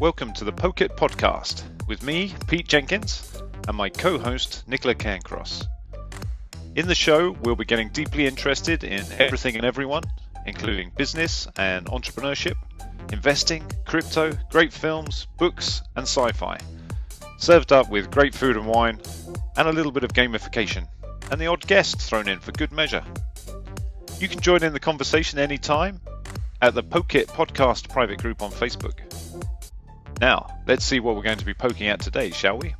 Welcome to the Poke It podcast with me, Pete Jenkins, and my co-host, Nicola Cairncross. In the show, we'll be getting deeply interested in everything and everyone, including business and entrepreneurship, investing, crypto, great films, books, and sci-fi, served up with great food and wine, and a little bit of gamification, and the odd guest thrown in for good measure. You can join in the conversation anytime at the Poke It podcast private group on Facebook. Now, let's see what we're going to be poking at today, shall we?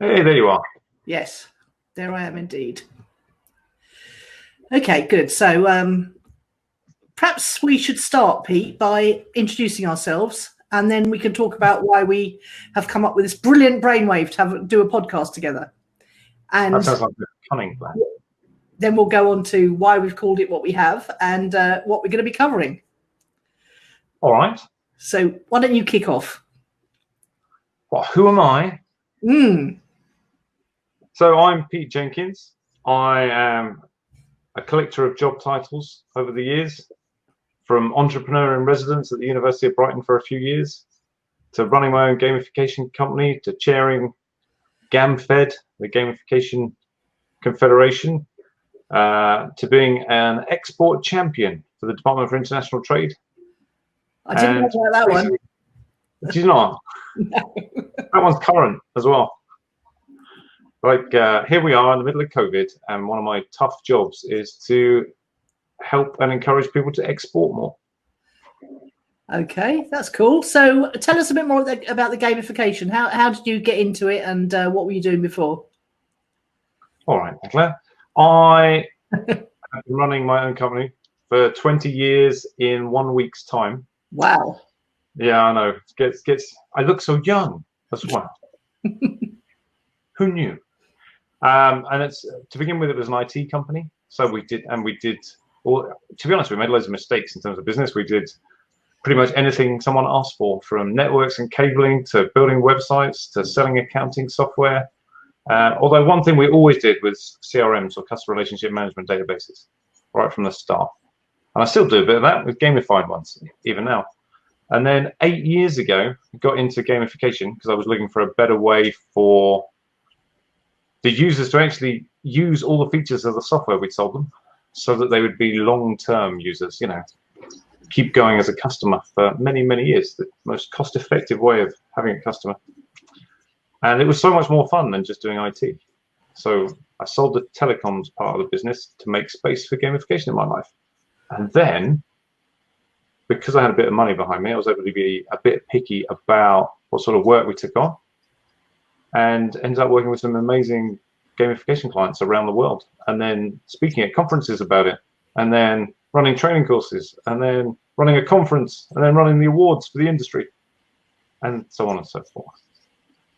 Hey, there you are. Yes, there I am indeed. Okay, good. So perhaps we should start, Pete, by introducing ourselves, and then we can talk about why we have come up with this brilliant brainwave to do a podcast together. And that sounds like a cunning plan. Then we'll go on to why we've called it what we have and what we're going to be covering. All right. So why don't you kick off? Well, who am I? So I'm Pete Jenkins. I am a collector of job titles over the years, from entrepreneur in residence at the University of Brighton for a few years, to running my own gamification company, to chairing GamFed, the Gamification Confederation, to being an export champion for the Department for International Trade. I didn't know about that one. Did you not? No. That one's current as well. Like here we are in the middle of COVID, and one of my tough jobs is to help and encourage people to export more. Okay, that's cool. So tell us a bit more about the gamification. How did you get into it, and what were you doing before? All right, Nicola. I have been running my own company for 20 years in 1 week's time. Wow. Yeah, I know. I look so young as well. Who knew? And it's to begin with, it was an IT company. So we did, well, to be honest, we made loads of mistakes in terms of business. We did pretty much anything someone asked for, from networks and cabling to building websites to selling accounting software. Although one thing we always did was CRMs, or customer relationship management databases, right from the start. And I still do a bit of that with gamified ones, even now. And then 8 years ago, I got into gamification because I was looking for a better way for the users to actually use all the features of the software we'd sold them, so that they would be long-term users, keep going as a customer for many, many years, the most cost-effective way of having a customer. And it was so much more fun than just doing IT. So I sold the telecoms part of the business to make space for gamification in my life. And then, because I had a bit of money behind me, I was able to be a bit picky about what sort of work we took on, and ended up working with some amazing gamification clients around the world, and then speaking at conferences about it, and then running training courses, and then running a conference, and then running the awards for the industry, and so on and so forth.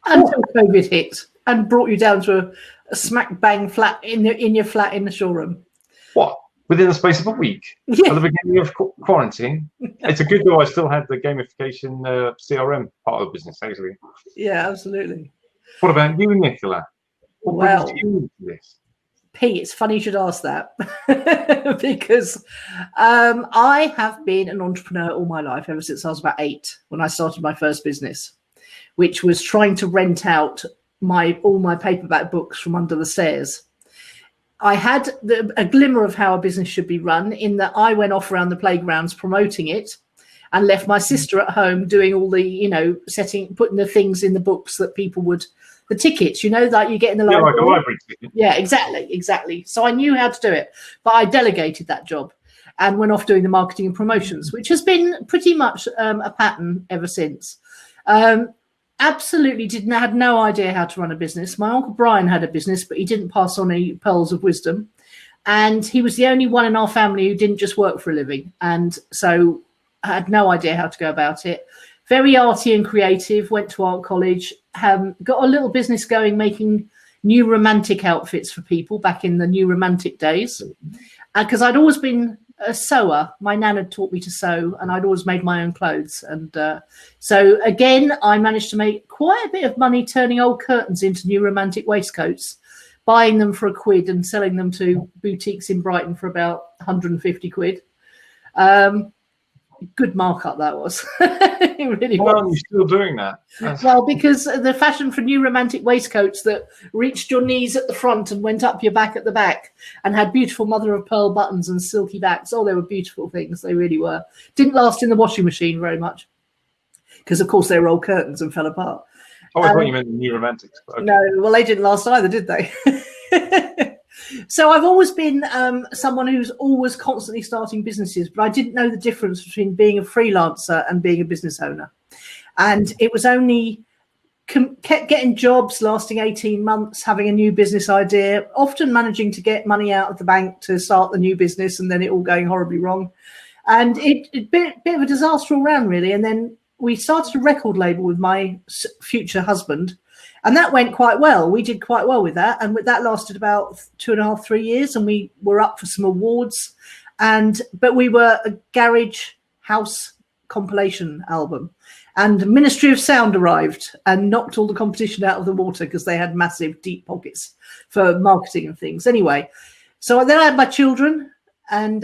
Until COVID hit and brought you down to a smack bang flat in your flat in the showroom. What? Within the space of a week, Yeah. At the beginning of quarantine. It's a good job I still had the gamification CRM part of the business, actually. Yeah, absolutely. What about you, Nicola? What brings you into this? Pete, it's funny you should ask that because I have been an entrepreneur all my life, ever since I was about 8, when I started my first business, which was trying to rent out all my paperback books from under the stairs. I had a glimmer of how a business should be run, in that I went off around the playgrounds promoting it, and left my sister at home doing all the, putting the things in the books that people would, the tickets, like you get in the library. Like a library ticket. Yeah, exactly. So I knew how to do it, but I delegated that job and went off doing the marketing and promotions, which has been pretty much a pattern ever since. Absolutely had no idea how to run a business. My Uncle Brian had a business, but he didn't pass on any pearls of wisdom. And he was the only one in our family who didn't just work for a living. And so I had no idea how to go about it. Very arty and creative, went to art college, got a little business going, making new romantic outfits for people back in the new romantic days. Because I'd always been a sewer. My nan had taught me to sew, and I'd always made my own clothes. And so again, I managed to make quite a bit of money turning old curtains into new romantic waistcoats, buying them for £1 and selling them to boutiques in Brighton for about 150 quid. Good markup that was. It really Why was. aren't you still doing that? Well, because the fashion for new romantic waistcoats that reached your knees at the front and went up your back at the back and had beautiful mother of pearl buttons and silky backs. Oh, they were beautiful things. They really were. Didn't last in the washing machine very much because, of course, they were old curtains and fell apart. Oh, I thought you meant the new romantics. Okay. No, well, they didn't last either, did they? So I've always been someone who's always constantly starting businesses, but I didn't know the difference between being a freelancer and being a business owner. And it was only kept getting jobs lasting 18 months, having a new business idea, often managing to get money out of the bank to start the new business and then it all going horribly wrong. And it bit of a disaster all round, really. And then we started a record label with my future husband. And that went quite well. We did quite well with that. And that lasted about 2.5, 3 years. And we were up for some awards. But we were a garage house compilation album. And Ministry of Sound arrived and knocked all the competition out of the water because they had massive deep pockets for marketing and things. Anyway, so then I had my children. And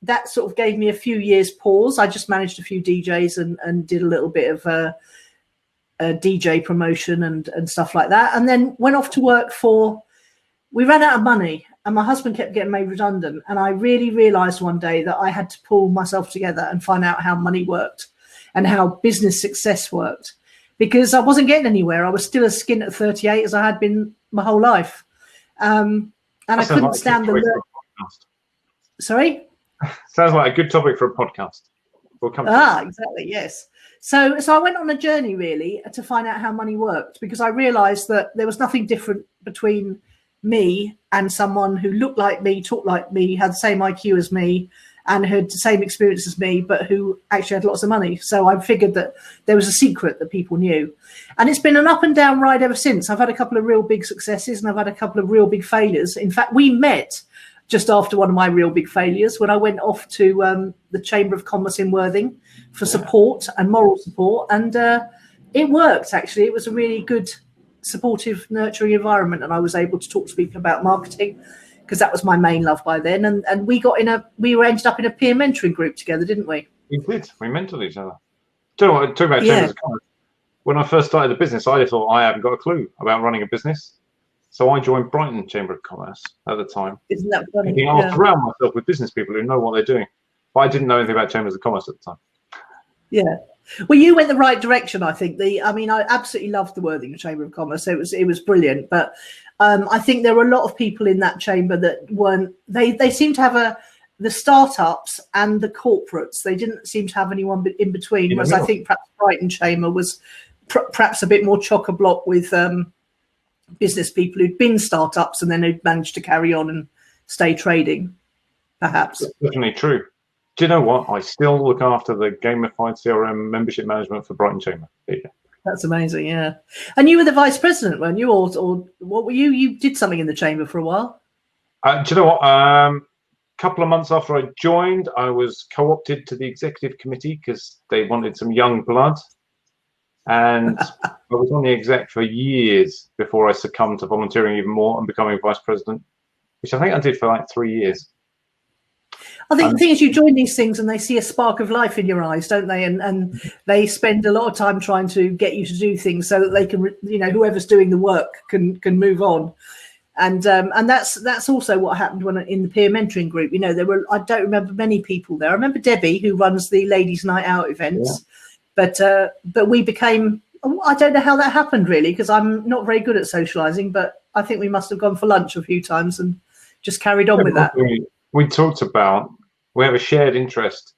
that sort of gave me a few years pause. I just managed a few DJs and did a little bit of a DJ promotion and stuff like that, and then went off to work we ran out of money and my husband kept getting made redundant, and I really realized one day that I had to pull myself together and find out how money worked and how business success worked, because I wasn't getting anywhere. I was still as skint at 38 as I had been my whole life, and I couldn't stand the Sorry? Sounds like a good topic for a podcast. We'll come to exactly, yes. So I went on a journey, really, to find out how money worked, because I realized that there was nothing different between me and someone who looked like me, talked like me, had the same IQ as me, and had the same experience as me, but who actually had lots of money. So I figured that there was a secret that people knew. And it's been an up and down ride ever since. I've had a couple of real big successes and I've had a couple of real big failures. In fact, we met just after one of my real big failures when I went off to the Chamber of Commerce in Worthing for support and moral support. And it worked, actually. It was a really good, supportive, nurturing environment. And I was able to talk to people about marketing because that was my main love by then. And we ended up in a peer mentoring group together, didn't we? We did. We mentored each other. Do you know what? Talk about Chambers of Commerce. When I first started the business, I thought I haven't got a clue about running a business. So I joined Brighton Chamber of Commerce at the time. Isn't that funny? Thinking I'll surround myself with business people who know what they're doing. But I didn't know anything about Chambers of Commerce at the time. Yeah. Well, you went the right direction, I think. I absolutely loved the Worthing Chamber of Commerce. It was brilliant. But I think there were a lot of people in that chamber that weren't. They seemed to have the startups and the corporates. They didn't seem to have anyone in between. Whereas I think perhaps Brighton Chamber was perhaps a bit more chock-a-block with business people who'd been startups and then who'd managed to carry on and stay trading, perhaps. That's definitely true. Do you know what? I still look after the gamified CRM membership management for Brighton Chamber. That's amazing, yeah. And you were the vice president, weren't you? Or what were you? You did something in the chamber for a while. Do you know what? A couple of months after I joined, I was co-opted to the executive committee because they wanted some young blood. And I was on the exec for years before I succumbed to volunteering even more and becoming vice president, which I think I did for like 3 years. I think the thing is, you join these things and they see a spark of life in your eyes, don't they? And they spend a lot of time trying to get you to do things so that they can, whoever's doing the work can move on. And that's also what happened when in the peer mentoring group. There were, I don't remember many people there. I remember Debbie, who runs the Ladies' Night Out events. Yeah. But we became, I don't know how that happened really, because I'm not very good at socializing, but I think we must have gone for lunch a few times and just carried on with that. We talked about, we have a shared interest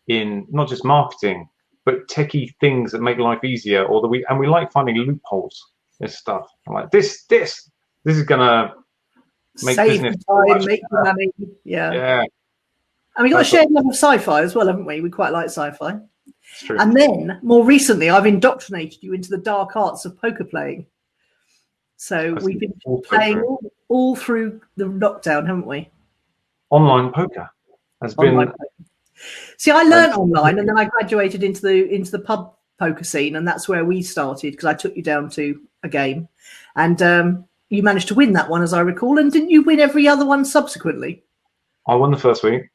in not just marketing, but techie things that make life easier, and we like finding loopholes in stuff. I'm like, this is gonna make save business time, make money. Yeah. And we got a shared love of sci-fi as well, haven't we? We quite like sci-fi. True. And then more recently, I've indoctrinated you into the dark arts of poker playing. So we've been playing all through the lockdown, haven't we? Online poker has been. See, I learned online, and then I graduated into the pub poker scene, and that's where we started because I took you down to a game, and you managed to win that one, as I recall. And didn't you win every other one subsequently? I won the first week.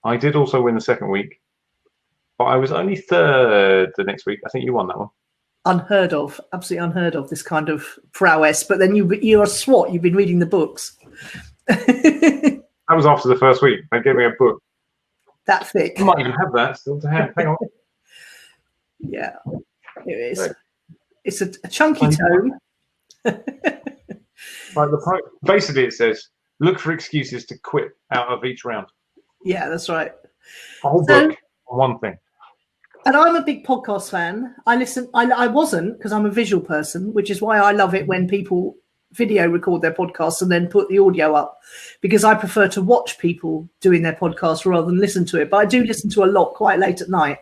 I did also win the second week. but I was only third the next week. I think you won that one. Unheard of, absolutely unheard of, this kind of prowess. But then you're a SWAT. You've been reading the books. That was after the first week. They gave me a book. That thick. I might even have that still to hand. Hang on. Yeah, it is. Right. It's a chunky tome. Basically, it says, look for excuses to quit out of each round. Yeah, that's right. A whole book on one thing. And I'm a big podcast fan. I wasn't, because I'm a visual person, which is why I love it when people video record their podcasts and then put the audio up, because I prefer to watch people doing their podcast rather than listen to it. But I do listen to a lot quite late at night.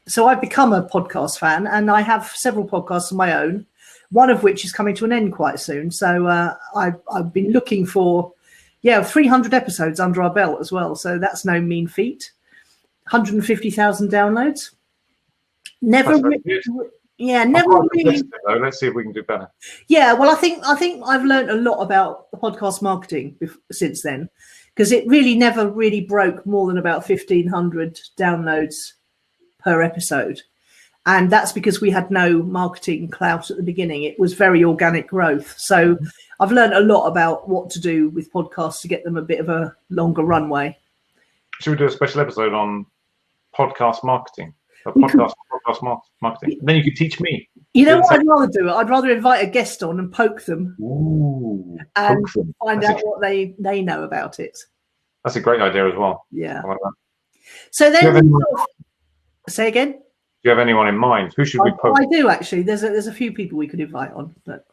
So I've become a podcast fan, and I have several podcasts of my own, one of which is coming to an end quite soon. So I've been looking for, 300 episodes under our belt as well. So that's no mean feat. 150,000 downloads. Never really. Let's see if we can do better. Yeah, well, I think I've learned a lot about the podcast marketing since then, because it really never really broke more than about 1,500 downloads per episode. And that's because we had no marketing clout at the beginning. It was very organic growth. So I've learned a lot about what to do with podcasts to get them a bit of a longer runway. Should we do a special episode on podcast marketing? Podcast marketing. And then you could teach me. You know what I'd rather do? I'd rather invite a guest on and poke them. Ooh, and find out what they know about it. That's a great idea as well. Yeah. I like that. So then, say again. Do you have anyone in mind? Who should we poke? I do, actually. There's a few people we could invite on, but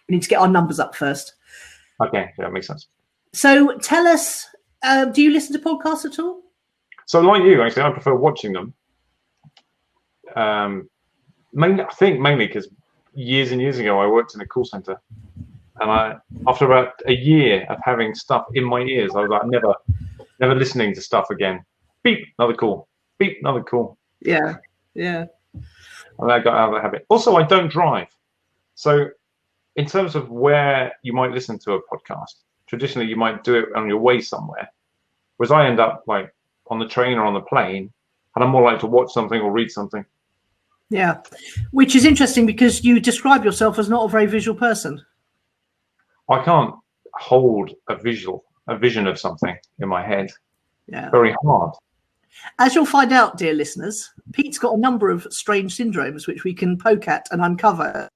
we need to get our numbers up first. Okay, yeah, that makes sense. So tell us, do you listen to podcasts at all? So like you, actually, I prefer watching them. Mainly because years and years ago I worked in a call center, and after about a year of having stuff in my ears, I was like, never listening to stuff again. Beep, another call. Beep, another call. Yeah. And I got out of the habit. Also, I don't drive, so in terms of where you might listen to a podcast, traditionally you might do it on your way somewhere, whereas I end up like on the train or on the plane, and I'm more likely to watch something or read something. Yeah, which is interesting because you describe yourself as not a very visual person. I can't hold a vision of something in my head. Yeah, very hard. As you'll find out, dear listeners, Pete's got a number of strange syndromes which we can poke at and uncover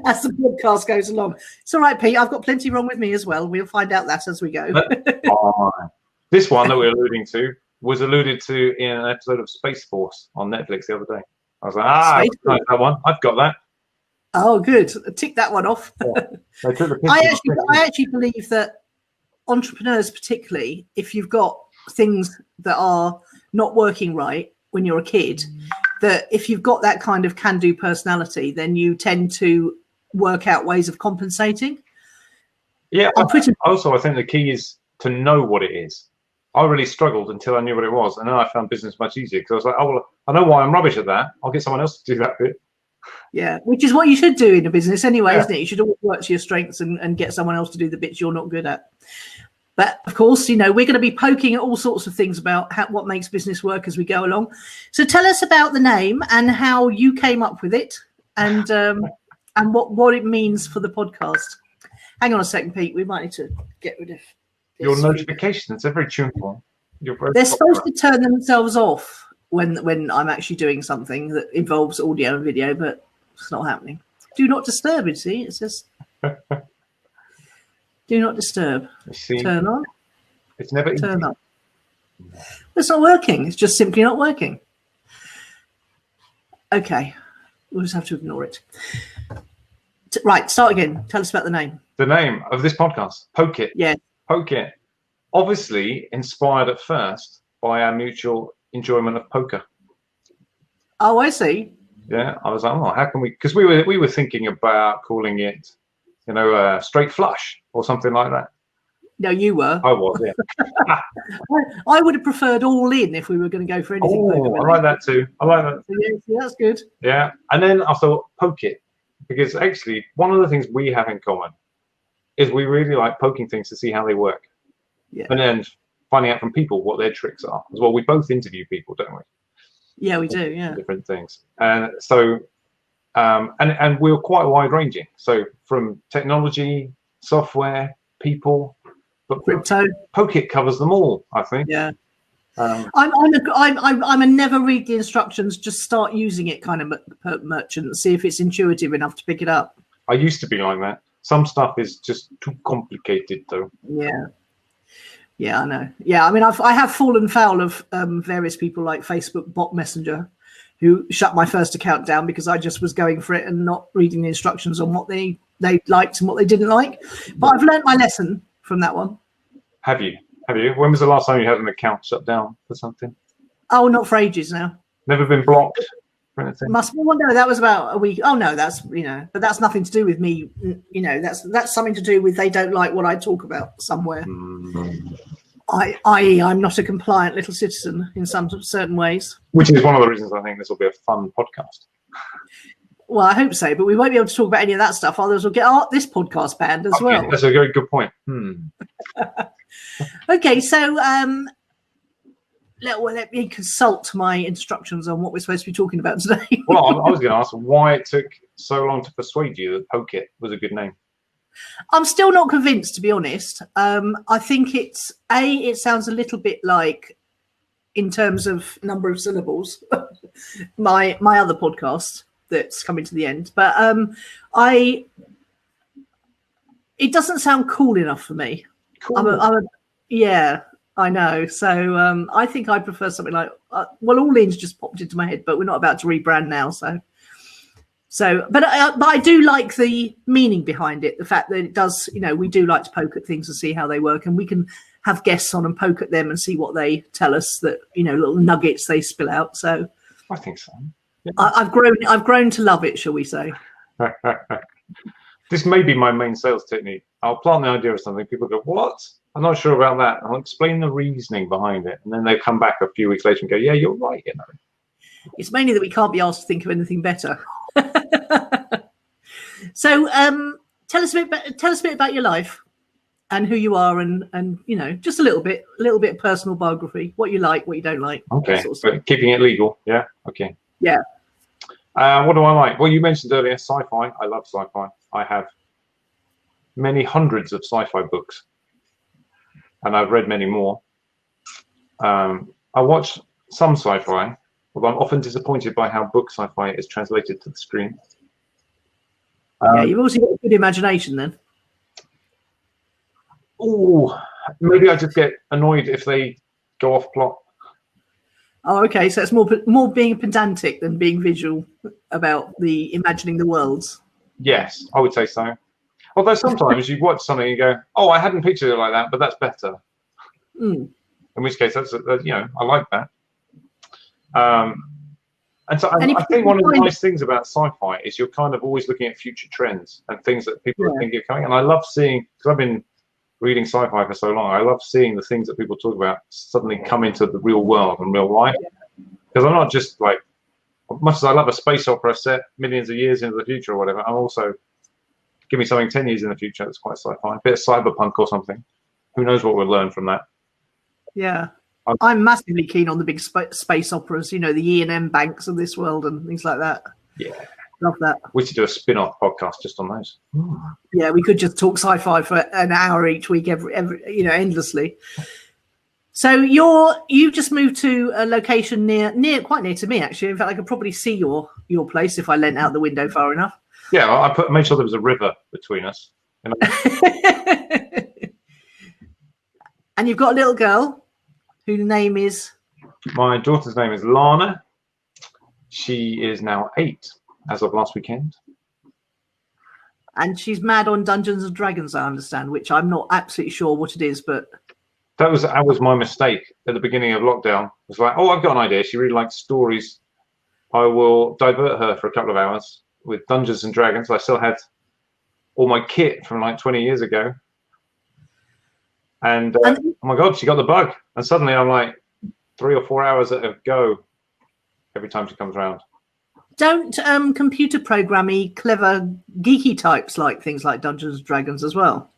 as the podcast goes along. It's all right, Pete. I've got plenty wrong with me as well. We'll find out that as we go. This one that we're alluding to was alluded to in an episode of Space Force on Netflix the other day. I was like, that one. I've got that. Oh, good. Tick that one off. Yeah. I actually believe that entrepreneurs, particularly if you've got things that are not working right when you're a kid, that if you've got that kind of can-do personality, then you tend to work out ways of compensating. Yeah. I think the key is to know what it is. I really struggled until I knew what it was, and then I found business much easier because I was like, oh, well, I know why I'm rubbish at that. I'll get someone else to do that bit. Yeah, which is what you should do in a business anyway, isn't it? You should always work to your strengths and get someone else to do the bits you're not good at. But of course, we're going to be poking at all sorts of things about what makes business work as we go along. So tell us about the name and how you came up with it, and what it means for the podcast. Hang on a second, Pete. We might need to get rid of your notifications. They're very tuneful. They're supposed to turn themselves off when I'm actually doing something that involves audio and video, but it's not happening. Do not disturb, you see. It says do not disturb. Turn on. It's never turn on. It's not working. It's just simply not working. Okay. We'll just have to ignore it. Right, start again. Tell us about the name. The name of this podcast, Poke It. Yeah. Poke It. Obviously inspired at first by our mutual enjoyment of poker. Oh, I see. Yeah, I was like, oh, how can we? Because we were thinking about calling it, straight flush or something like that. No, you were. I was, yeah. I would have preferred all in if we were going to go for anything. Oh, I like that too. I like that. Yeah, that's good. Yeah, and then I thought Poke It, because actually one of the things we have in common is we really like poking things to see how they work. Yeah. And then finding out from people what their tricks are as well. We both interview people, don't we? Yeah, we do. Yeah. Different things. And so, and we're quite wide ranging. So from technology, software, people, but Crypto. Pokit covers them all, I think. Yeah. I'm a never read the instructions, just start using it kind of merchant, see if it's intuitive enough to pick it up. I used to be like that. Some stuff is just too complicated, though. Yeah, I know. Yeah, I mean, I have fallen foul of various people like Facebook bot messenger, who shut my first account down because I just was going for it and not reading the instructions on what they liked and what they didn't like. But I've learned my lesson from that one. Have you? When was the last time you had an account shut down for something? Oh, not for ages now. Never been blocked or anything? Well, no, that was about a week. Oh no, that's but that's nothing to do with me. That's something to do with they don't like what I talk about somewhere. I'm not a compliant little citizen in some certain ways. Which is one of the reasons I think this will be a fun podcast. Well, I hope so, but we won't be able to talk about any of that stuff. Others will get this podcast banned as well. That's a very good point. Okay, so let me consult my instructions on what we're supposed to be talking about today. Well, I was going to ask why it took so long to persuade you that Pokit was a good name. I'm still not convinced, to be honest. I think it sounds a little bit like, in terms of number of syllables, my other podcast that's coming to the end. But it doesn't sound cool enough for me. Cool. Yeah, I know. So I think I prefer something like, All In's just popped into my head, but we're not about to rebrand now. But I do like the meaning behind it. The fact that it does, we do like to poke at things and see how they work, and we can have guests on and poke at them and see what they tell us, that, little nuggets they spill out. So I think so. Yeah. I've grown to love it, shall we say. This may be my main sales technique. I'll plant the idea of something. People go, what? I'm not sure about that. I'll explain the reasoning behind it. And then they come back a few weeks later and go, yeah, you're right. It's mainly that we can't be asked to think of anything better. So tell us a bit about your life and who you are, and just a little bit of personal biography, what you like, what you don't like. Okay, but keeping it legal. Yeah. Okay. Yeah. What do I like? Well, you mentioned earlier sci-fi. I love sci-fi. I have many hundreds of sci-fi books, and I've read many more. I watch some sci-fi, although I'm often disappointed by how book sci-fi is translated to the screen. Yeah, you've also got a good imagination then. Oh, maybe I just get annoyed if they go off plot. Oh, okay. So it's more being pedantic than being visual about the imagining the worlds. Yes, I would say so. Although sometimes you watch something and you go, "Oh, I hadn't pictured it like that, but that's better." In which case, that's I like that. And so I think one of the nice things about sci-fi is you're kind of always looking at future trends and things that people are thinking of coming. And I love seeing, because I've been reading sci-fi for so long, I love seeing the things that people talk about suddenly come into the real world and real life. Because I'm not just like, much as I love a space opera set millions of years into the future or whatever, I'm also, give me something 10 years in the future that's quite sci-fi, a bit of cyberpunk or something. Who knows what we'll learn from that. Yeah. I'm massively keen on the big space operas, the E&M Banks of this world and things like that. Yeah. Love that. We should do a spin-off podcast just on those. Yeah, we could just talk sci-fi for an hour each week, every endlessly. So you've just moved to a location quite near to me, actually. In fact, I could probably see your place if I leant out the window far enough. Yeah, I made sure there was a river between us. And you've got a little girl whose name is? My daughter's name is Lana. She is now 8 as of last weekend. And she's mad on Dungeons and Dragons, I understand, which I'm not absolutely sure what it is, but... That was my mistake at the beginning of lockdown. It was like, I've got an idea. She really likes stories. I will divert her for a couple of hours with Dungeons and Dragons. I still had all my kit from like 20 years ago. And oh my God, she got the bug. And suddenly I'm like 3 or 4 hours at a go every time she comes around. Don't computer programming clever geeky types like things like Dungeons and Dragons as well?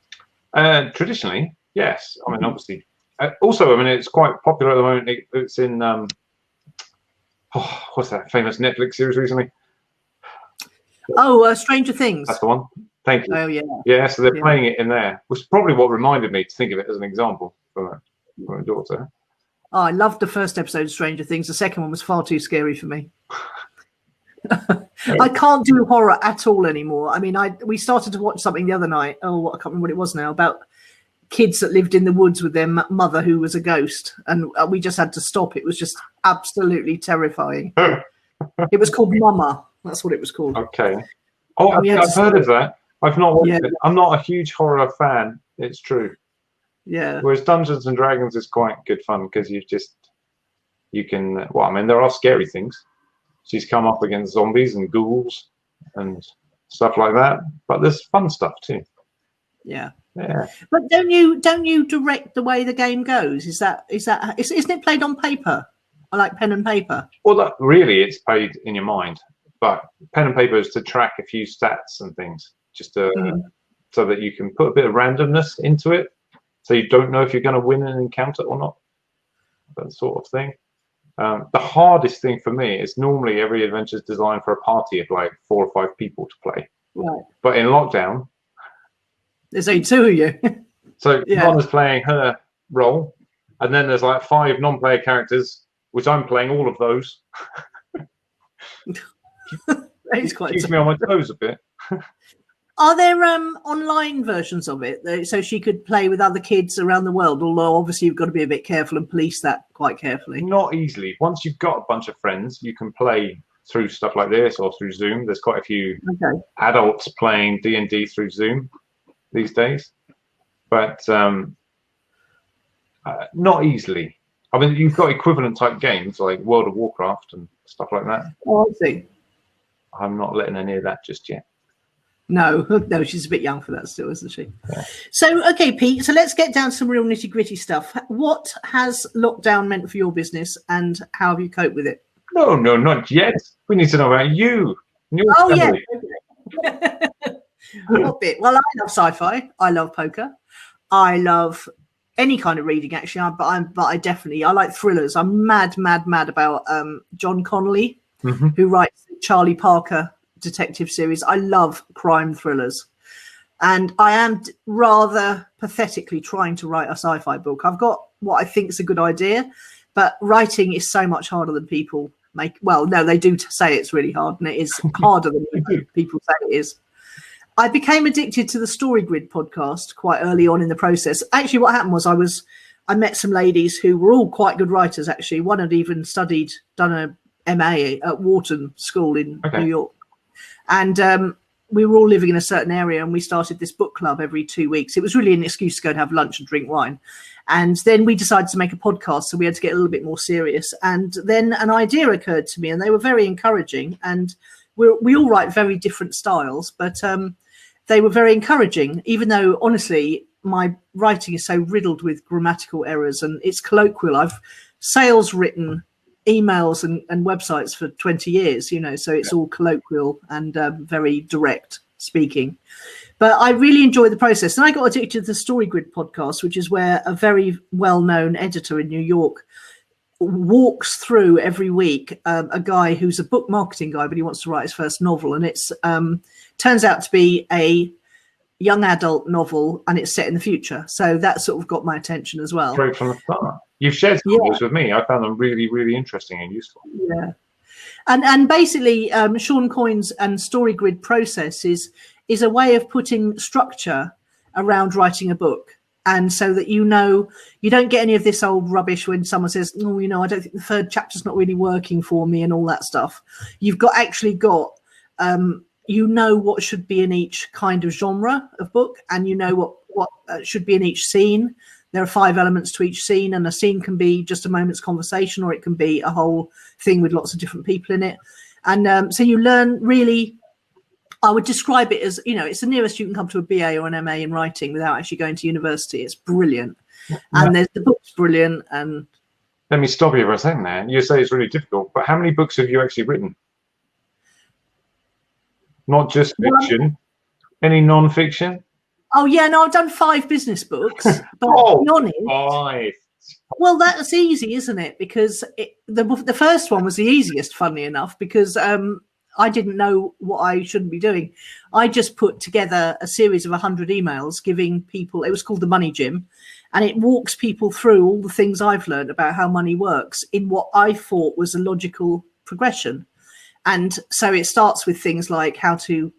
Traditionally, yes. I mean, obviously Also, I mean, it's quite popular at the moment. It's in what's that famous Netflix series recently? Oh, Stranger Things. That's the one. Thank you. Oh yeah. Yeah, so they're playing it in there, which is probably what reminded me to think of it as an example for my daughter. Oh, I loved the first episode of Stranger Things. The second one was far too scary for me. I can't do horror at all anymore. I mean, we started to watch something the other night. Oh, I can't remember what it was now, about kids that lived in the woods with their mother who was a ghost, and we just had to stop. It was just absolutely terrifying. It was called Mama. That's what it was called. Okay. Oh, I've heard of that. I've not watched it. I'm not a huge horror fan. It's true. Yeah. Whereas Dungeons and Dragons is quite good fun because you can. Well, I mean, there are scary things. She's come up against zombies and ghouls and stuff like that, but there's fun stuff too. Yeah. Yeah. But don't you direct the way the game goes? Isn't it played on paper? I like pen and paper. Well, really, it's played in your mind, but pen and paper is to track a few stats and things, just so that you can put a bit of randomness into it, so you don't know if you're going to win an encounter or not. That sort of thing. The hardest thing for me is normally every adventure is designed for a party of like 4 or 5 people to play. Right. But in lockdown, there's only 2 of you. So Donna's playing her role, and then there's like 5 non-player characters, which I'm playing all of those. It's quite keeps me on my toes a bit. Are there online versions of it so she could play with other kids around the world? Although obviously you've got to be a bit careful and police that quite carefully. Not easily. Once you've got a bunch of friends, you can play through stuff like this or through Zoom. There's quite a few adults playing D&D through Zoom these days, but not easily. I mean, you've got equivalent type games like World of Warcraft and stuff like that. Oh, I see. I'm not letting her near that just yet. No, she's a bit young for that still, isn't she? Yeah. So, okay, Pete, so let's get down to some real nitty-gritty stuff. What has lockdown meant for your business, and how have you coped with it? No, not yet. We need to know about you. Yeah. What bit? Well, I love sci-fi. I love poker. I love any kind of reading, actually. But I like thrillers. I'm mad about John Connolly, who writes the Charlie Parker detective series. I love crime thrillers, and I am rather pathetically trying to write a sci-fi book. I've got what I think is a good idea, but writing is so much harder than people make. Well, no, they do say it's really hard, and it is harder than people say it is. I became addicted to the Story Grid podcast quite early on in the process. Actually, what happened was I met some ladies who were all quite good writers. Actually, one had even done a MA at Wharton School in New York. And we were all living in a certain area, and we started this book club every 2 weeks. It was really an excuse to go and have lunch and drink wine. And then we decided to make a podcast, so we had to get a little bit more serious. And then an idea occurred to me, and they were very encouraging. And we all write very different styles, but they were very encouraging, even though, honestly, my writing is so riddled with grammatical errors, and it's colloquial. I've sales written emails and websites for 20 years, so it's all colloquial and very direct speaking. But I really enjoy the process. And I got addicted to the Story Grid podcast, which is where a very well-known editor in New York walks through every week a guy who's a book marketing guy, but he wants to write his first novel. And it's turns out to be a young adult novel, and it's set in the future. So that sort of got my attention as well. Straight from the start. You've shared some of those with me. I found them really, really interesting and useful. Yeah. And basically, Sean Coyne's and Story Grid process is a way of putting structure around writing a book. And so that you don't get any of this old rubbish when someone says, oh, I don't think the 3rd chapter's not really working for me and all that stuff. You've got what should be in each kind of genre of book, and what should be in each scene. There are 5 elements to each scene, and a scene can be just a moment's conversation, or it can be a whole thing with lots of different people in it. And so you learn really, I would describe it as, it's the nearest you can come to a BA or an MA in writing without actually going to university. It's brilliant. And the book's brilliant. And let me stop you for a second there. You say it's really difficult, but how many books have you actually written? Not just fiction, any non-fiction? Oh, yeah, no, I've done 5 business books. But to be honest, 5. Well, that's easy, isn't it? Because the first one was the easiest, funnily enough, because I didn't know what I shouldn't be doing. I just put together a series of 100 emails giving people, it was called the Money Gym, and it walks people through all the things I've learned about how money works in what I thought was a logical progression. And so it starts with things like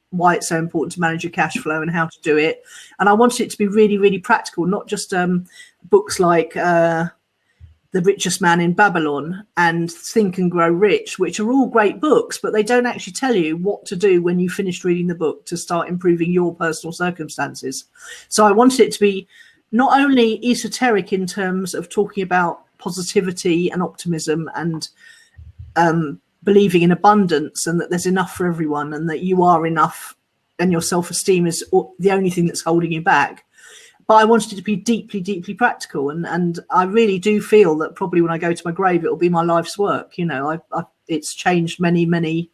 why it's so important to manage your cash flow and how to do it. And I wanted it to be really, really practical, not just books like The Richest Man in Babylon and Think and Grow Rich, which are all great books, but they don't actually tell you what to do when you finished reading the book to start improving your personal circumstances. So I wanted it to be not only esoteric in terms of talking about positivity and optimism and believing in abundance and that there's enough for everyone and that you are enough and your self-esteem is the only thing that's holding you back. But I wanted it to be deeply, deeply practical. And I really do feel that probably when I go to my grave, it'll be my life's work. You know, it's changed many.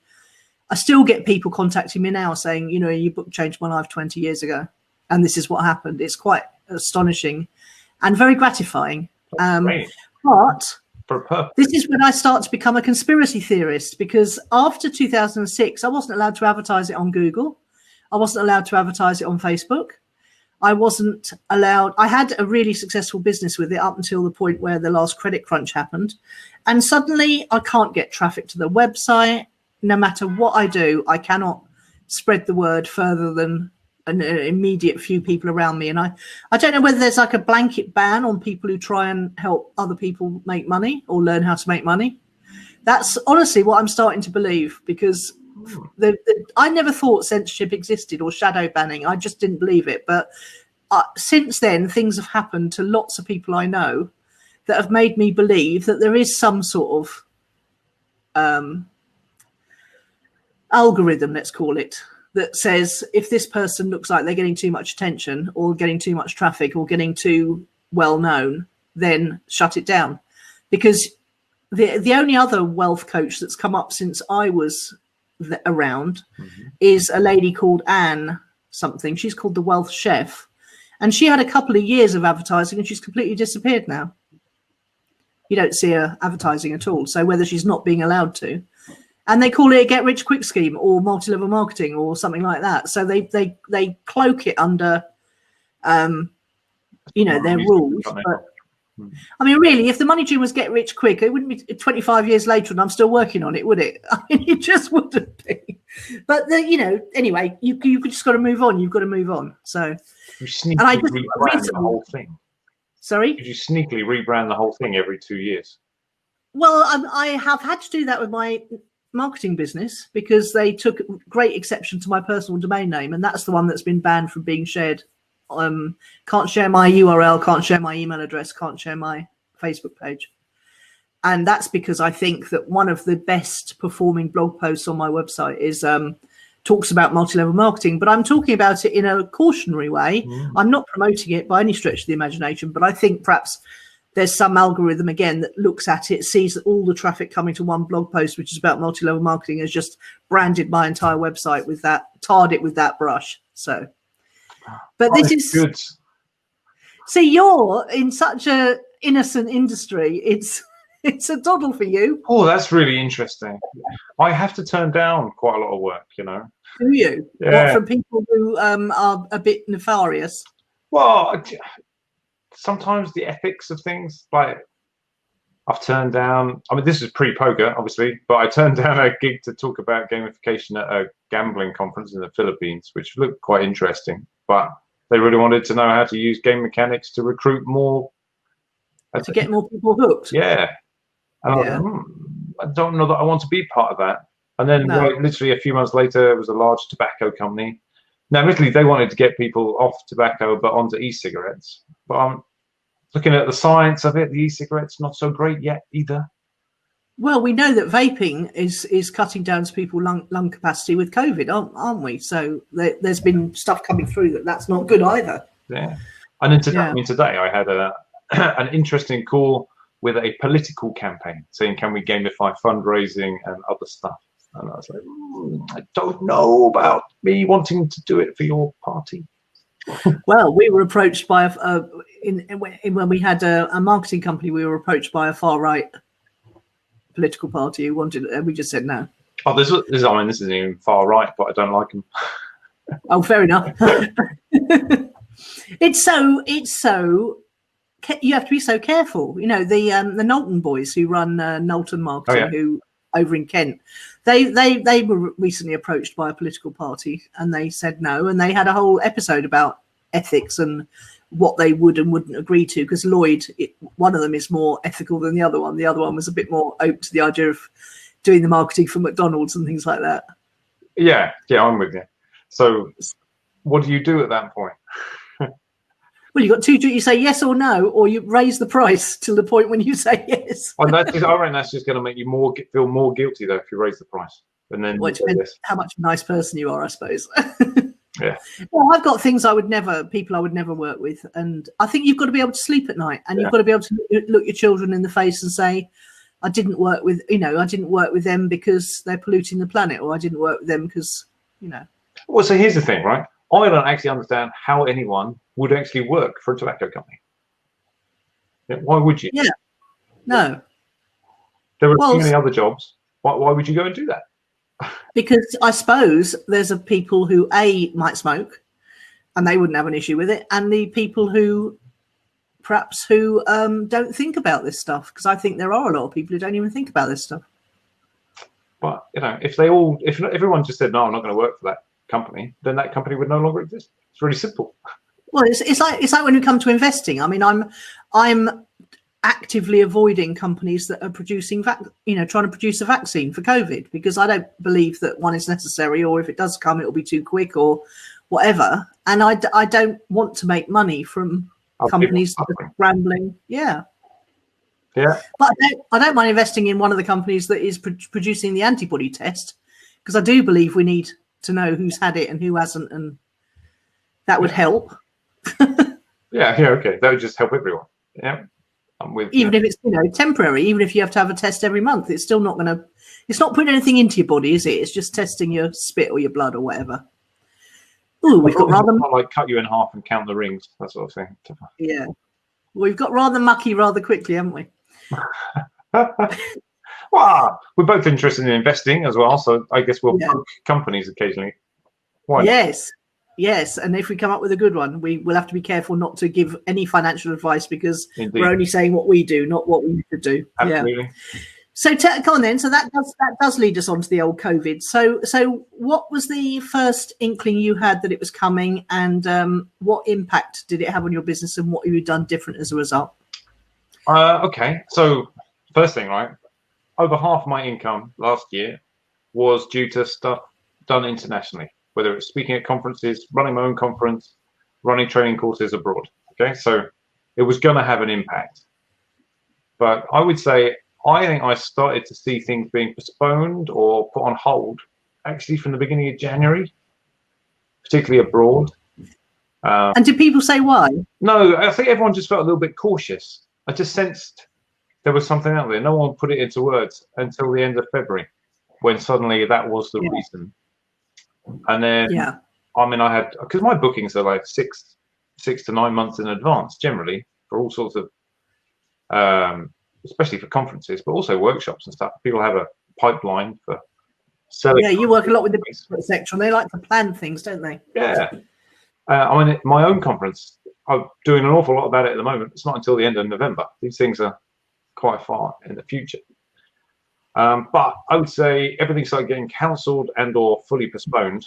I still get people contacting me now saying, you know, your book changed my life 20 years ago. And this is what happened. It's quite astonishing and very gratifying. But this is when I start to become a conspiracy theorist, because after 2006, I wasn't allowed to advertise it on Google. I wasn't allowed to advertise it on Facebook. I wasn't allowed. I had a really successful business with it up until the point where the last credit crunch happened. And suddenly I can't get traffic to the website. No matter what I do, I cannot spread the word further than an immediate few people around me. And I don't know whether there's like a blanket ban on people who try and help other people make money or learn how to make money. That's honestly what I'm starting to believe, because I never thought censorship existed or shadow banning. I just didn't believe it. But since then, things have happened to lots of people I know that have made me believe that there is some sort of algorithm, let's call it, that says if this person looks like they're getting too much attention or getting too much traffic or getting too well known, then shut it down. Because the only other wealth coach that's come up since I was around is a lady called Anne something. She's called the Wealth Chef, and she had a couple of years of advertising and she's completely disappeared now. You don't see her advertising at all. So whether she's not being allowed to, and they call it a get rich quick scheme or multi-level marketing or something like that. So they cloak it under their rules. But I mean, really, if the Money Gym was get rich quick, it wouldn't be 25 years later and I'm still working on it, would it? I mean, it just wouldn't be. But, anyway, you just got to move on. You've got to move on. So, you sneakily rebrand the whole thing. Sorry? Did you sneakily rebrand the whole thing every 2 years? Well, I have had to do that with my marketing business because they took great exception to my personal domain name, and that's the one that's been banned from being shared. Can't share my URL, can't share my email address, can't share my Facebook page. And that's because I think that one of the best performing blog posts on my website is talks about multi-level marketing, but I'm talking about it in a cautionary way. I'm not promoting it by any stretch of the imagination, but I think perhaps there's some algorithm again that looks at it, sees that all the traffic coming to one blog post, which is about multi-level marketing, has just branded my entire website with that, tarred it with that brush. So, but this is good. See, you're in such a innocent industry. It's a doddle for you. Oh, that's really interesting. I have to turn down quite a lot of work, Do you? Yeah. What, from people who are a bit nefarious? Well, sometimes the ethics of things, like I've turned down, I mean, this is pre-poker, obviously, but I turned down a gig to talk about gamification at a gambling conference in the Philippines, which looked quite interesting, but they really wanted to know how to use game mechanics to recruit more. To get more people hooked. Yeah. And Yeah. I don't know that I want to be part of that. And then literally a few months later, it was a large tobacco company. Now, admittedly, they wanted to get people off tobacco, but onto e-cigarettes. But I'm looking at the science of it. The e-cigarettes not so great yet either. Well, we know that vaping is cutting down to people's lung capacity with COVID, aren't we? So there's been stuff coming through that's not good either. Yeah. And then today I had an interesting call with a political campaign saying, can we gamify fundraising and other stuff? And I was like, I don't know about me wanting to do it for your party. Well, we were approached by when we had a marketing company. We were approached by a far right political party who wanted, and we just said no. Oh, this isn't even far right, but I don't like them. Oh, fair enough. It's so you have to be so careful. You know, the Knowlton boys who run Knowlton Marketing, who over in Kent, they were recently approached by a political party and they said no, and they had a whole episode about ethics and what they would and wouldn't agree to, because Lloyd, one of them is more ethical than the other one. The other one was a bit more open to the idea of doing the marketing for McDonald's and things like that. Yeah, I'm with you. So what do you do at that point? Well, you've got two. You say yes or no, or you raise the price till the point when you say yes. I reckon that's just going to make you feel more guilty, though, if you raise the price. And then it depends how much of a nice person you are, I suppose. Yeah. Well, I've got things people I would never work with. And I think you've got to be able to sleep at night, and you've got to be able to look your children in the face and say, I didn't work with them because they're polluting the planet, or I didn't work with them because, Well, so here's the thing, right? I don't actually understand how anyone would actually work for a tobacco company. Why would you? Yeah. No. There are so many other jobs. Why would you go and do that? Because I suppose there's people who might smoke and they wouldn't have an issue with it, and the people who don't think about this stuff, because I think there are a lot of people who don't even think about this stuff. But if everyone just said no, I'm not going to work for that company, then that company would no longer exist. It's really simple. Well, it's like when we come to investing. I mean, I'm actively avoiding companies that are producing trying to produce a vaccine for COVID, because I don't believe that one is necessary, or if it does come, it'll be too quick or whatever. And I don't want to make money from companies that are scrambling. Yeah. But I don't mind investing in one of the companies that is producing the antibody test, because I do believe we need to know who's had it and who hasn't, and that would help. Okay, that would just help everyone. Yeah, I'm with even if it's temporary, even if you have to have a test every month, it's still not it's not putting anything into your body, is it? It's just testing your spit or your blood or whatever. Ooh, we've got rather like cut you in half and count the rings, that sort of thing. Yeah, we've got rather mucky rather quickly, haven't we? Well, we're both interested in investing as well, so I guess we'll poke companies occasionally. Why? Yes, and if we come up with a good one, we will have to be careful not to give any financial advice, because we're only saying what we do, not what we should do. Absolutely. Yeah. So come on then. So that does lead us on to the old COVID. So what was the first inkling you had that it was coming, and what impact did it have on your business, and what have you done different as a result? Okay, so first thing, right? Over half my income last year was due to stuff done internationally, whether it's speaking at conferences, running my own conference, running training courses abroad. Okay, so it was going to have an impact. But I would say I think I started to see things being postponed or put on hold actually from the beginning of January, particularly abroad. And did people say why? No, I think everyone just felt a little bit cautious. I just sensed there was something out there. No one put it into words until the end of February, when suddenly that was the reason. And then, I had, because my bookings are like 6 to 9 months in advance generally for all sorts of, especially for conferences, but also workshops and stuff. People have a pipeline for selling. Yeah, you work a lot with the business sector, and they like to plan things, don't they? Yeah. My own conference, I'm doing an awful lot about it at the moment. It's not until the end of November. These things are quite far in the future. But I would say everything started getting cancelled and or fully postponed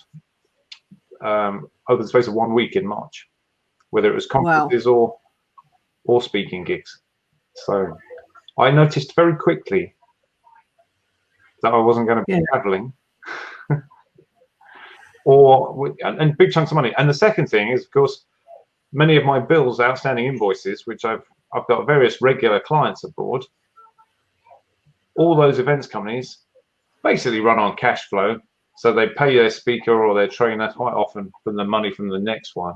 over the space of 1 week in March, whether it was conferences or speaking gigs. So I noticed very quickly that I wasn't going to be traveling and big chunks of money. And the second thing is, of course, many of my bills, outstanding invoices, which I've got various regular clients abroad. All those events companies basically run on cash flow. So they pay their speaker or their trainer quite often from the money from the next one.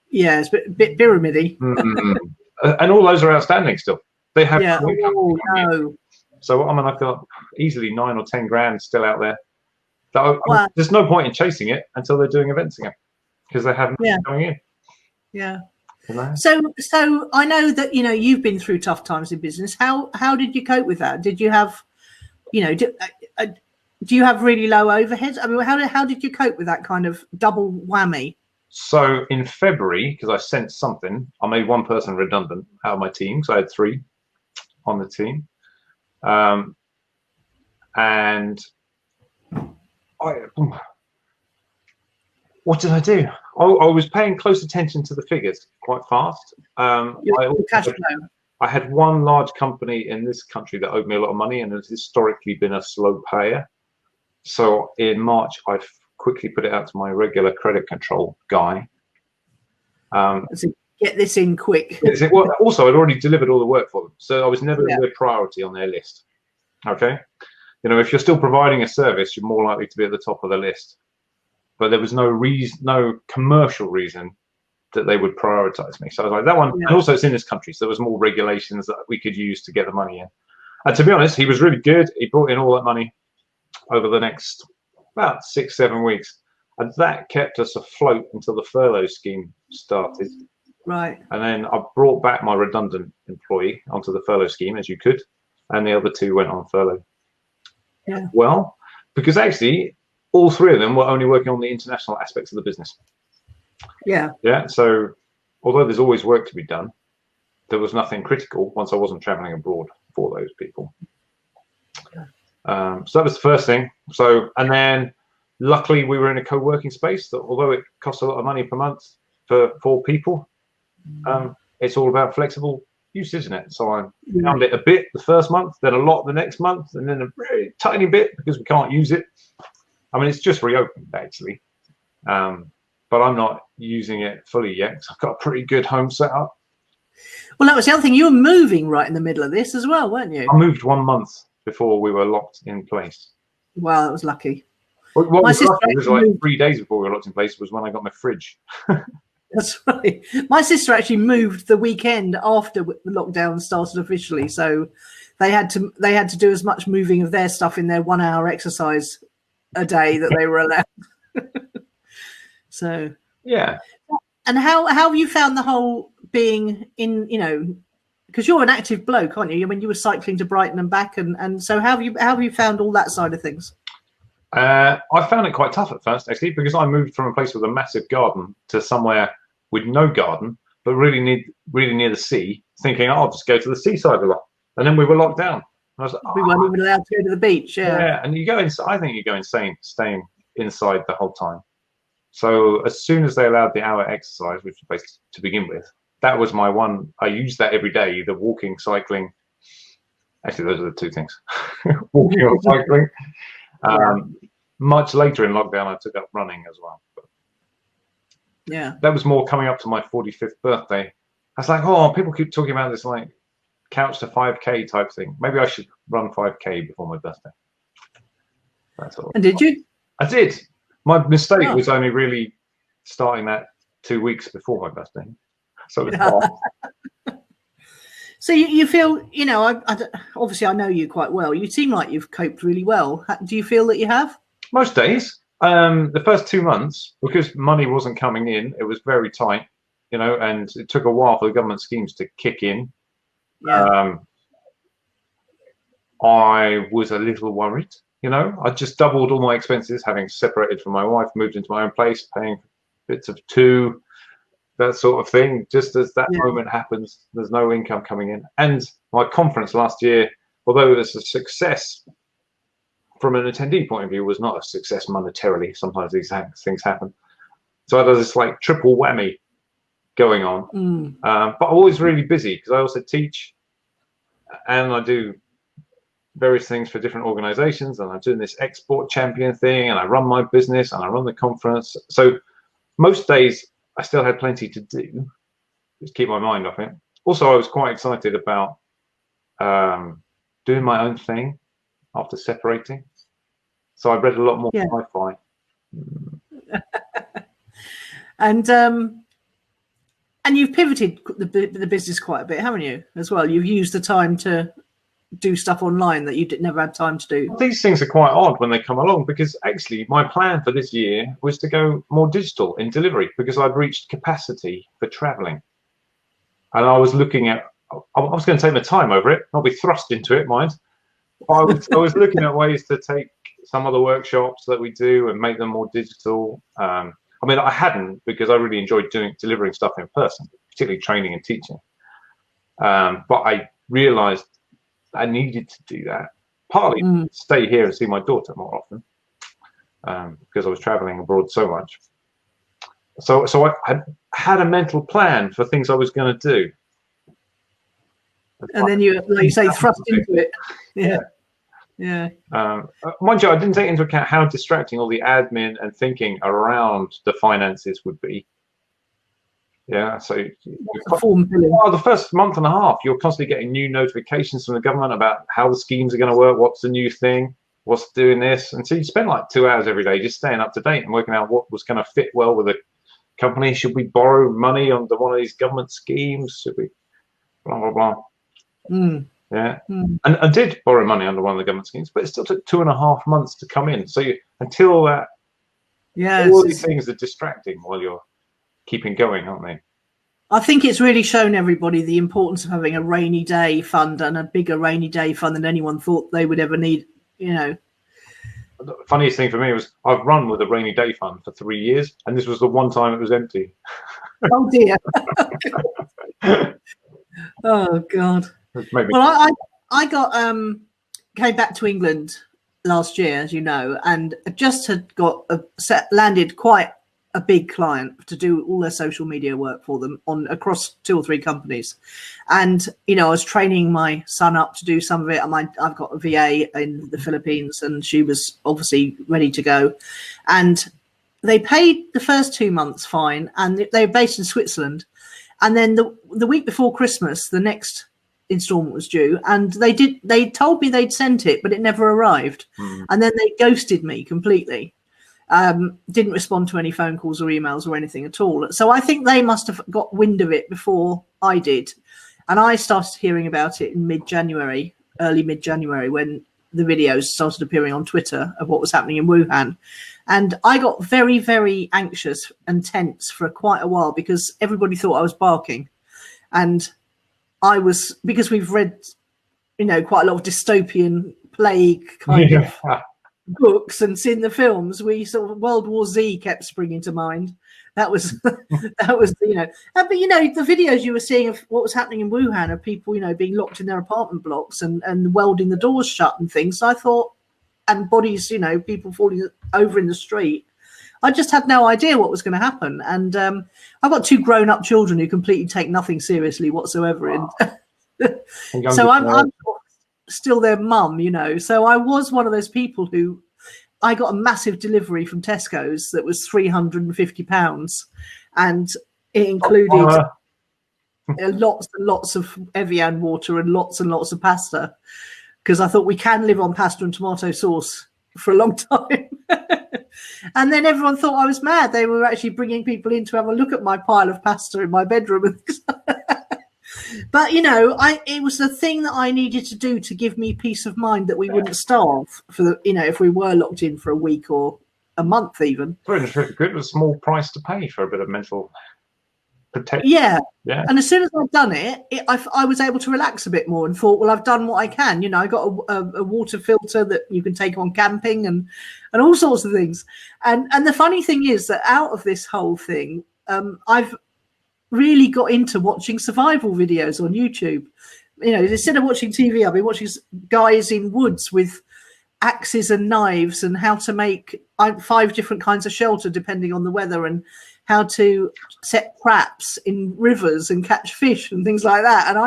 Yeah, it's a bit pyramid-y. And all those are outstanding still. They have no. So I've got easily 9 or 10 grand still out there. There's no point in chasing it until they're doing events again, because they have money coming in. Yeah. You know? So I know that, you've been through tough times in business. How did you cope with that? Did you have, do you have really low overheads? I mean, how did you cope with that kind of double whammy? So in February, because I sensed something, I made one person redundant out of my team. So I had 3 on the team. And what did I do? I was paying close attention to the figures quite fast. Cash flow. I had one large company in this country that owed me a lot of money and has historically been a slow payer. So in March, I quickly put it out to my regular credit control guy. Get this in quick. Well, also, I'd already delivered all the work for them. So I was never a priority on their list. Okay. If you're still providing a service, you're more likely to be at the top of the list. But there was no commercial reason that they would prioritize me. So I was like, that one, and also it's in this country, so there was more regulations that we could use to get the money in. And to be honest, he was really good. He brought in all that money over the next about 6-7 weeks. And that kept us afloat until the furlough scheme started. Right. And then I brought back my redundant employee onto the furlough scheme, as you could, and the other 2 went on furlough. Yeah. Well, because actually all 3 of them were only working on the international aspects of the business. Yeah. Yeah. So although there's always work to be done, there was nothing critical once I wasn't traveling abroad for those people. So that was the first thing. So, and then luckily we were in a co-working space that, although it costs a lot of money per month for 4 people, it's all about flexible use, isn't it? So I found it a bit the first month, then a lot the next month, and then a very tiny bit because we can't use it. I mean, it's just reopened actually, but I'm not using it fully yet because I've got a pretty good home setup. Well, that was the other thing. You were moving right in the middle of this as well, weren't you? I moved 1 month before we were locked in place. Wow, that was lucky. What was lucky was like 3 days before we were locked in place was when I got my fridge. That's right. My sister actually moved the weekend after the lockdown started officially, so they had to do as much moving of their stuff in their 1 hour exercise a day that they were allowed. So yeah. And how have you found the whole being in, because you're an active bloke, aren't you? I mean, you were cycling to Brighton and back, and so how have you found all that side of things? I found it quite tough at first, actually, because I moved from a place with a massive garden to somewhere with no garden, but really near the sea, thinking, I'll just go to the seaside a lot. And then we were locked down. I was like, we weren't even allowed to go to the beach. Yeah, and you go inside. I think you go insane staying inside the whole time. So as soon as they allowed the hour exercise, which was basically to begin with, that was my one. I used that every day, either walking, cycling. Actually, those are the 2 things: walking or cycling. Much later in lockdown, I took up running as well. But yeah, that was more coming up to my 45th birthday. I was like, oh, people keep talking about this like couch to 5K type thing. Maybe I should run 5K before my birthday. That's all. And did you? I did. My mistake was only really starting that 2 weeks before my birthday. So it was So you feel, obviously I know you quite well. You seem like you've coped really well. Do you feel that you have? Most days. The first 2 months, because money wasn't coming in, it was very tight, and it took a while for the government schemes to kick in. Yeah. I was a little worried, I just doubled all my expenses, having separated from my wife, moved into my own place, paying bits of 2, that sort of thing. Just as that moment happens, there's no income coming in. And my conference last year, although it was a success from an attendee point of view, was not a success monetarily. Sometimes these things happen. So I had this like triple whammy going on. But I'm always really busy because I also teach and I do various things for different organizations, and I'm doing this export champion thing, and I run my business and I run the conference. So most days I still had plenty to do, just keep my mind off it. Also, I was quite excited about doing my own thing after separating. So I read a lot more sci-fi. And you've pivoted the business quite a bit, haven't you, as well? You've used the time to do stuff online that you never had time to do? These things are quite odd when they come along, because actually my plan for this year was to go more digital in delivery, because I'd reached capacity for traveling. And I was looking at, I was going to take my time over it, not be thrust into it, mind. But I was looking at ways to take some of the workshops that we do and make them more digital. I mean, I hadn't, because I really enjoyed delivering stuff in person, particularly training and teaching. But I realized I needed to do that, partly to stay here and see my daughter more often, because I was traveling abroad so much. So I had a mental plan for things I was going to do. And then you, like you say, thrust into it. Yeah. Mind you, I didn't take into account how distracting all the admin and thinking around the finances would be. Yeah, so the first month and a half, you're constantly getting new notifications from the government about how the schemes are going to work, what's the new thing, what's doing this. And so you spend like 2 hours every day just staying up to date and working out what was going to fit well with the company. Should we borrow money under one of these government schemes? Should we blah, blah, blah. Yeah, and I did borrow money under one of the government schemes, but it still took 2.5 months to come in. So until that, all these things are distracting while you're keeping going, aren't they? I think it's really shown everybody the importance of having a rainy day fund, and a bigger rainy day fund than anyone thought they would ever need. You know, the funniest thing for me was I've run with a rainy day fund for 3 years, and this was the one time it was empty. Oh dear. Oh God. Well, I got came back to England last year, as you know, and just had got landed quite a big client to do all their social media work for them across 2 or 3 companies. And you know, I was training my son up to do some of it. I've got a VA in the Philippines, and she was obviously ready to go. And they paid the first 2 months fine, and they were based in Switzerland. And then the week before Christmas, the next installment was due, and they told me they'd sent it, but it never arrived. And then they ghosted me completely. Didn't respond to any phone calls or emails or anything at all. So I think they must have got wind of it before I did. And I started hearing about it in early mid-January, when the videos started appearing on Twitter of what was happening in Wuhan. And I got very, very anxious and tense for quite a while, because everybody thought I was barking. And I was, because we've read, you know, quite a lot of dystopian plague kind of books and seen the films. We sort of World War Z kept springing to mind. That was you know, but you know, the videos you were seeing of what was happening in Wuhan, of people, you know, being locked in their apartment blocks and welding the doors shut and things. So I thought, and bodies, you know, people falling over in the street. I just had no idea what was going to happen. And I've got 2 grown-up children who completely take nothing seriously whatsoever. And so I'm still their mum, you know. So I was one of those people who, I got a massive delivery from Tesco's that was £350, and it included lots and lots of Evian water and lots of pasta, because I thought we can live on pasta and tomato sauce for a long time. And then everyone thought I was mad. They were actually bringing people in to have a look at my pile of pasta in my bedroom. But, you know, it was the thing that I needed to do to give me peace of mind that we wouldn't starve for you know, if we were locked in for a week or a month even. £350 was a small price to pay for a bit of mental protection. Yeah. And as soon as I'd done it, I was able to relax a bit more and thought, well, I've done what I can. You know, I got a water filter that you can take on camping and all sorts of things. And the funny thing is that out of this whole thing, I've really got into watching survival videos on YouTube. You know, instead of watching TV, I've been watching guys in woods with axes and knives, and how to make 5 different kinds of shelter depending on the weather, and how to set traps in rivers and catch fish and things like that. And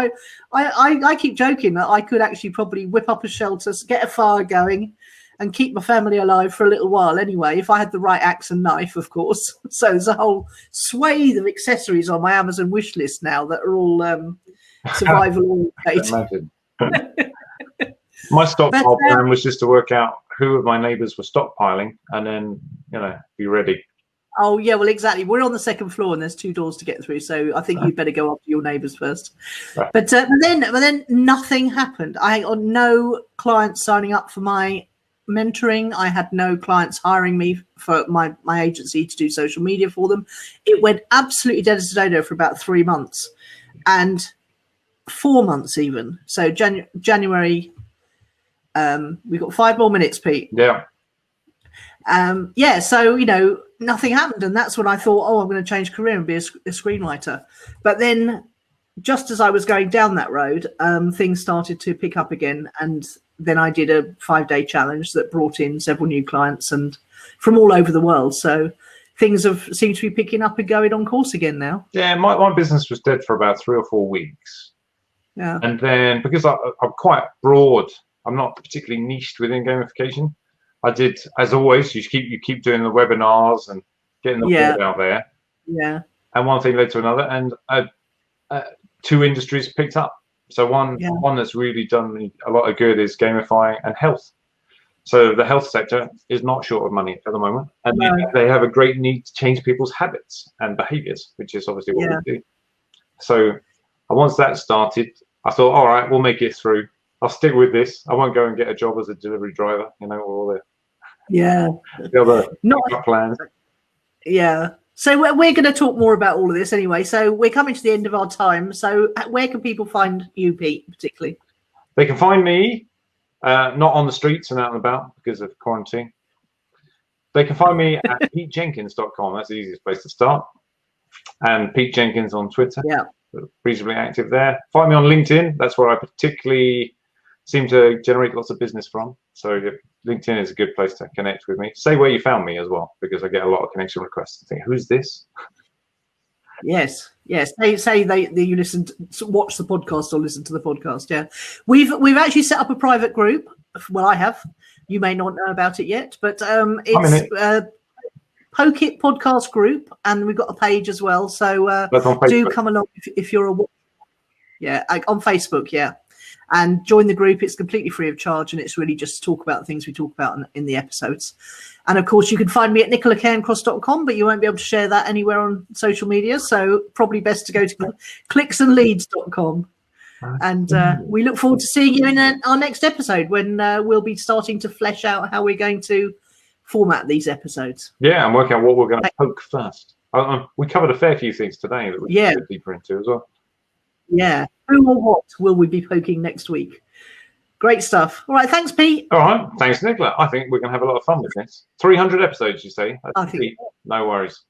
I keep joking that I could actually probably whip up a shelter, get a fire going, and keep my family alive for a little while anyway, if I had the right axe and knife, of course. So there's a whole swathe of accessories on my Amazon wish list now that are all survival oriented. My stockpile plan was just to work out who of my neighbours were stockpiling, and then, you know, be ready. Oh, yeah, well, exactly. We're on the second floor and there's 2 doors to get through. So I think you'd better go up to your neighbours first. Right. But then nothing happened. I got no clients signing up for my mentoring. I had no clients hiring me for my agency to do social media for them. It went absolutely dead as a dodo for about 3 months and 4 months even. So January, we've got 5 more minutes, Pete. Yeah. So, nothing happened. And that's when I thought, I'm going to change career and be a screenwriter. But then just as I was going down that road, things started to pick up again. And then I did a 5-day challenge that brought in several new clients and from all over the world. So things seem to be picking up and going on course again now. Yeah, my business was dead for about 3 or 4 weeks. Yeah. And then because I'm quite broad, I'm not particularly niched within gamification. I did, as always, you keep doing the webinars and getting the word out there. Yeah. And one thing led to another, and 2 industries picked up. So one that's really done me a lot of good is gamifying and health. So the health sector is not short of money at the moment, and they have a great need to change people's habits and behaviours, which is obviously what we do. So once that started, I thought, all right, we'll make it through. I'll stick with this. I won't go and get a job as a delivery driver, or all the other plans. Yeah. So we're going to talk more about all of this anyway. So we're coming to the end of our time. So where can people find you, Pete, particularly? They can find me not on the streets and out and about because of quarantine. They can find me at petejenkins.com. That's the easiest place to start. And Pete Jenkins on Twitter. Yeah. Reasonably active there. Find me on LinkedIn. That's where I particularly seem to generate lots of business from. So LinkedIn is a good place to connect with me. Say where you found me as well, because I get a lot of connection requests. I think, who's this? Yes. They say you watch the podcast or listen to the podcast. Yeah, we've actually set up a private group. Well, I have. You may not know about it yet, but it's Poke It podcast group, and we've got a page as well. So do come along if you're on Facebook. Yeah. And join the group. It's completely free of charge, and it's really just to talk about the things we talk about in the episodes. And of course, you can find me at nicolacairncross.com, but you won't be able to share that anywhere on social media. So probably best to go to clicksandleads.com. And we look forward to seeing you in our next episode when we'll be starting to flesh out how we're going to format these episodes. Yeah, and work out what we're going to poke first. We covered a fair few things today that we can go deeper into as well. Yeah. Who or what will we be poking next week? Great stuff. All right. Thanks, Pete. All right. Thanks, Nicola. I think we're going to have a lot of fun with this. 300 episodes, you say? I think. No worries.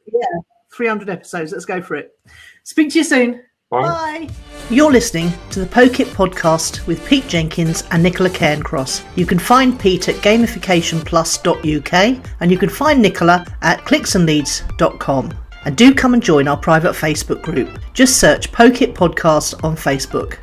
Yeah. 300 episodes. Let's go for it. Speak to you soon. Bye. Bye. You're listening to the Poke It podcast with Pete Jenkins and Nicola Cairncross. You can find Pete at gamificationplus.uk and you can find Nicola at clicksandleads.com. And do come and join our private Facebook group. Just search Poke It Podcast on Facebook.